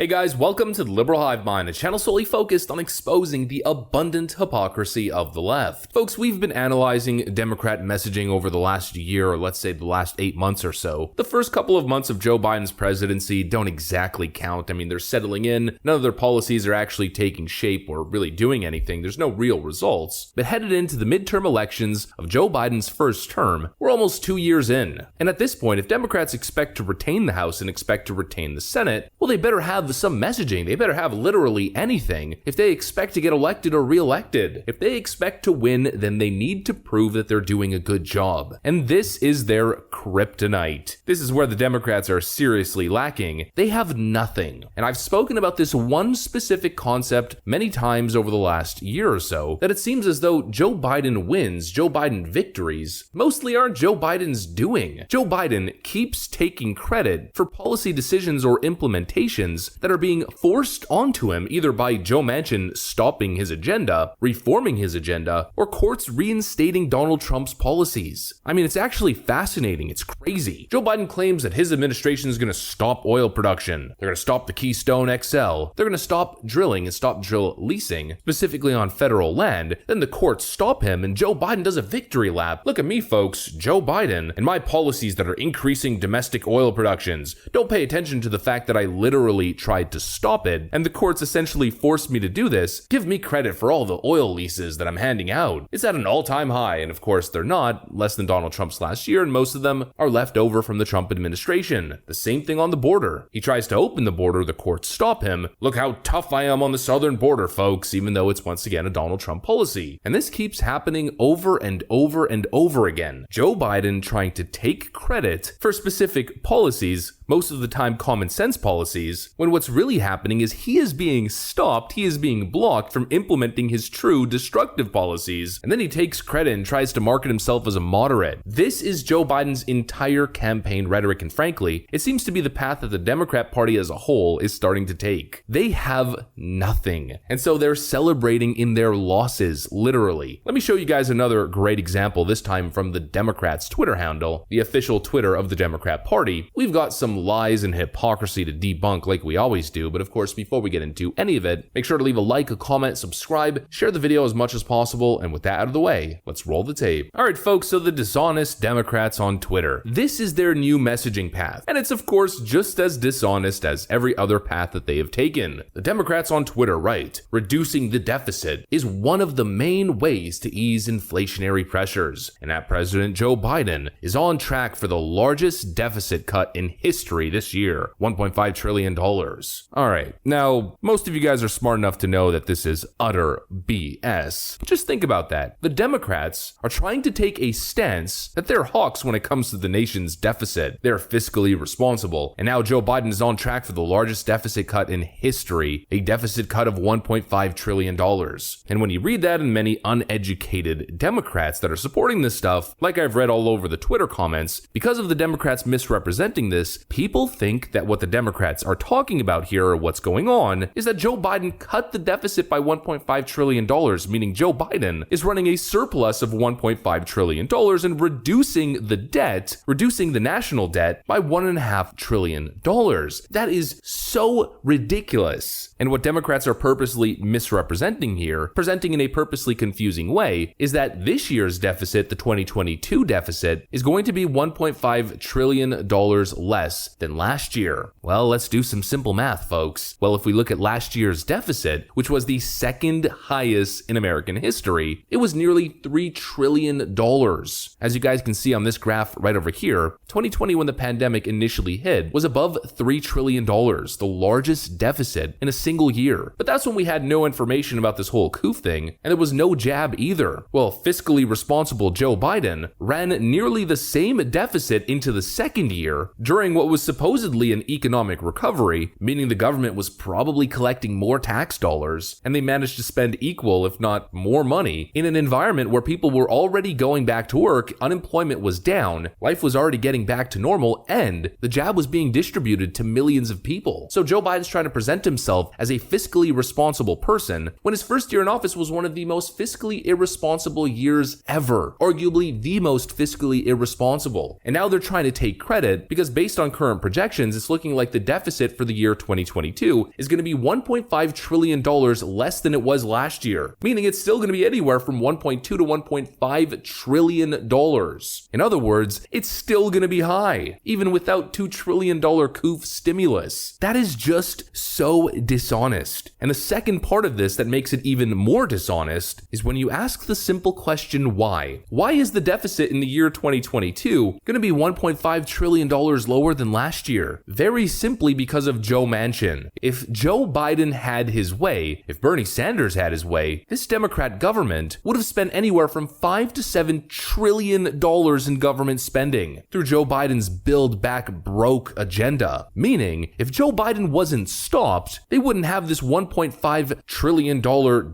Hey guys, welcome to the Liberal Hive Mind, a channel solely focused on exposing the abundant hypocrisy of the left. Folks, we've been analyzing Democrat messaging over the last year, or let's say the last 8 months or so. The first couple of months of Joe Biden's presidency don't exactly count. I mean, they're settling in, none of their policies are actually taking shape or really doing anything, there's no real results. But headed into the midterm elections of Joe Biden's first term, we're almost 2 years in. And at this point, if Democrats expect to retain the House and expect to retain the Senate, well, they better have some messaging. They better have literally anything if they expect to get elected or re-elected. If they expect to win, then they need to prove that they're doing a good job. And this is their kryptonite. This is where the Democrats are seriously lacking. They have nothing. And I've spoken about this one specific concept many times over the last year or so, that it seems as though Joe Biden wins, Joe Biden victories, mostly aren't Joe Biden's doing. Joe Biden keeps taking credit for policy decisions or implementations that are being forced onto him either by Joe Manchin stopping his agenda, reforming his agenda, or courts reinstating Donald Trump's policies. I mean, it's actually fascinating. It's crazy. Joe Biden claims that his administration is going to stop oil production. They're going to stop the Keystone XL. They're going to stop drilling and stop drill leasing, specifically on federal land. Then the courts stop him and Joe Biden does a victory lap. Look at me, folks, Joe Biden, and my policies that are increasing domestic oil productions. Don't pay attention to the fact that I literally tried to stop it, and the courts essentially forced me to do this. Give me credit for all the oil leases that I'm handing out. It's at an all-time high, and of course they're not, less than Donald Trump's last year, and most of them are left over from the Trump administration. The same thing on the border. He tries to open the border, the courts stop him. Look how tough I am on the southern border, folks, even though it's once again a Donald Trump policy. And this keeps happening over and over and over again. Joe Biden trying to take credit for specific policies, most of the time common sense policies, when what's really happening is he is being stopped, he is being blocked from implementing his true destructive policies, and then he takes credit and tries to market himself as a moderate. This is Joe Biden's entire campaign rhetoric, and frankly, it seems to be the path that the Democrat Party as a whole is starting to take. They have nothing, and so they're celebrating in their losses, literally. Let me show you guys another great example, this time from the Democrats' Twitter handle, the official Twitter of the Democrat Party. We've got some lies and hypocrisy to debunk like we always do, but of course, before we get into any of it, make sure to leave a like, a comment, subscribe, share the video as much as possible, and with that out of the way, let's roll the tape. Alright folks, so the dishonest Democrats on Twitter. This is their new messaging path, and it's of course just as dishonest as every other path that they have taken. The Democrats on Twitter write, reducing the deficit is one of the main ways to ease inflationary pressures, and that President Joe Biden is on track for the largest deficit cut in history this year, $1.5 trillion. Alright, now, most of you guys are smart enough to know that this is utter BS. Just think about that. The Democrats are trying to take a stance that they're hawks when it comes to the nation's deficit. They're fiscally responsible, and now Joe Biden is on track for the largest deficit cut in history, a deficit cut of $1.5 trillion. And when you read that, and many uneducated Democrats that are supporting this stuff, like I've read all over the Twitter comments, because of the Democrats misrepresenting this, people think that what the Democrats are talking about here, or what's going on, is that Joe Biden cut the deficit by $1.5 trillion, meaning Joe Biden is running a surplus of $1.5 trillion and reducing the debt, reducing the national debt by $1.5 trillion. That is so ridiculous. And what Democrats are purposely misrepresenting here, presenting in a purposely confusing way, is that this year's deficit, the 2022 deficit, is going to be $1.5 trillion less than last year. Well, let's do some simple math, folks. Well, if we look at last year's deficit, which was the second highest in American history, it was nearly $3 trillion. As you guys can see on this graph right over here, 2020, when the pandemic initially hit, was above $3 trillion, the largest deficit in a single year. But that's when we had no information about this whole coup thing, and there was no jab either. Well, fiscally responsible Joe Biden ran nearly the same deficit into the second year during what was supposedly an economic recovery, meaning the government was probably collecting more tax dollars, and they managed to spend equal, if not more money, in an environment where people were already going back to work, unemployment was down, life was already getting back to normal, and the jab was being distributed to millions of people. So Joe Biden's trying to present himself as a fiscally responsible person when his first year in office was one of the most fiscally irresponsible years ever, arguably the most fiscally irresponsible. And now they're trying to take credit because based on current projections, it's looking like the deficit for the year 2022 is going to be $1.5 trillion less than it was last year, meaning it's still going to be anywhere from $1.2 to $1.5 trillion. In other words, it's still going to be high, even without $2 trillion COOF stimulus. That is just so dishonest. And the second part of this that makes it even more dishonest is when you ask the simple question, why? Why is the deficit in the year 2022 going to be $1.5 trillion lower than last year? Very simply because of Joe Manchin. If Joe Biden had his way, if Bernie Sanders had his way, this Democrat government would have spent anywhere from $5 to $7 trillion in government spending through Joe Biden's Build Back Broke agenda. Meaning, if Joe Biden wasn't stopped, they wouldn't have this $1.5 trillion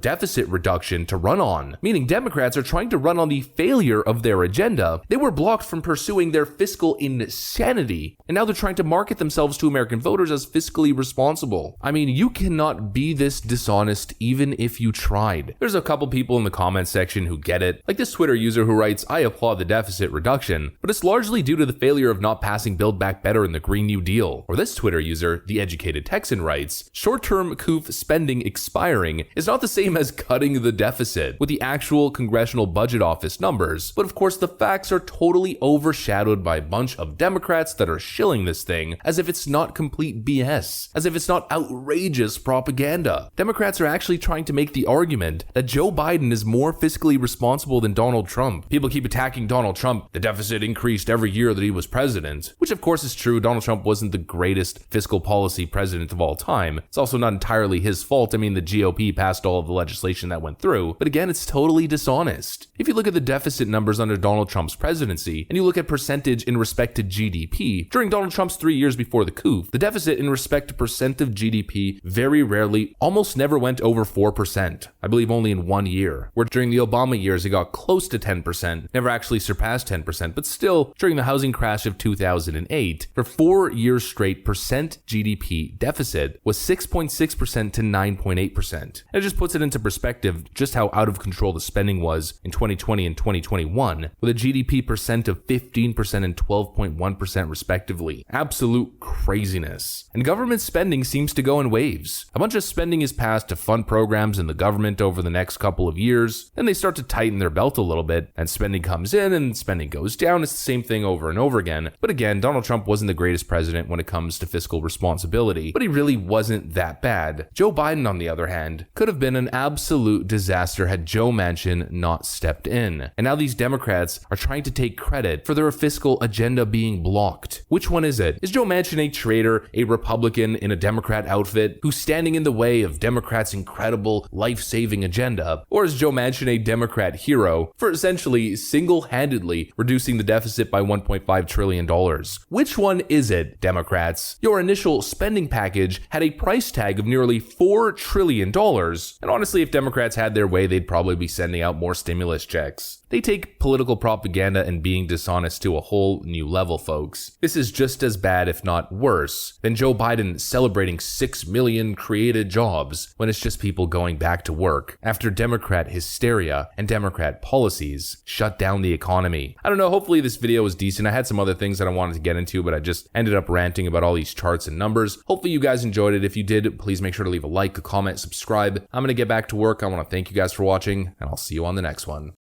deficit reduction to run on. Meaning Democrats are trying to run on the failure of their agenda. They were blocked from pursuing their fiscal insanity, and now they're trying to market themselves to American voters as fiscally responsible. I mean, you cannot be this dishonest even if you tried. There's a couple people in the comments section who get it, like this Twitter user who writes, "I applaud the deficit reduction, but it's largely due to the failure of not passing Build Back Better in the Green New Deal." Or this Twitter user, The Educated Texan, writes, "Short-term COOF spending expiring is not the same as cutting the deficit with the actual Congressional Budget Office numbers, but of course the facts are totally overshadowed by a bunch of Democrats that are shilling this thing as if it's not complete BS, as if it's not outrageous propaganda." Democrats are actually trying to make the argument that Joe Biden is more fiscally responsible than Donald Trump. People keep attacking Donald Trump. The deficit increased every year that he was president, which of course is true. Donald Trump wasn't the greatest fiscal policy president of all time. It's also not entirely his fault. I mean, the GOP passed all of the legislation that went through, but again, it's totally dishonest. If you look at the deficit numbers under Donald Trump's presidency, and you look at percentage in respect to GDP, during Donald Trump's 3 years before the coup, the deficit in respect to percent of GDP very rarely, almost never went over 4%. I believe only in 1 year, where during the Obama years, it got close to 10%, never actually surpassed 10%, but still, during the housing crash of 2008, for 4 years straight, percent GDP deficit was 6.6% to 9.8%. And it just puts it into perspective just how out of control the spending was in 2020 and 2021, with a GDP percent of 15% and 12.1% respectively. Absolute craziness. And government spending seems to go in waves. A bunch of spending is passed to fund programs in the government over the next couple of years, then they start to tighten their belt a little bit, and spending comes in and spending goes down. It's the same thing over and over again. But again, Donald Trump wasn't the greatest president when it comes to fiscal responsibility, but he really wasn't that bad. Joe Biden, on the other hand, could have been an absolute disaster had Joe Manchin not stepped in. And now these Democrats are trying to take credit for their fiscal agenda being blocked. Which one is it? Is Joe Manchin a traitor, a Republican in a Democrat outfit who's standing in the way of Democrats' incredible life-saving agenda? Or is Joe Manchin a Democrat hero for essentially single-handedly reducing the deficit by $1.5 trillion? Which one is it, Democrats? Your initial spending package had a price tag of nearly $4 trillion, and honestly, if Democrats had their way, they'd probably be sending out more stimulus checks. They take political propaganda and being dishonest to a whole new level, folks. This is just as bad, if not worse, than Joe Biden celebrating 6 million created jobs when it's just people going back to work after Democrat hysteria and Democrat policies shut down the economy. I don't know, hopefully this video was decent. I had some other things that I wanted to get into, but I just ended up ranting about all these charts and numbers. Hopefully you guys enjoyed it. If you did, please make sure to leave a like, a comment, subscribe. I'm going to get back to work. I want to thank you guys for watching, and I'll see you on the next one.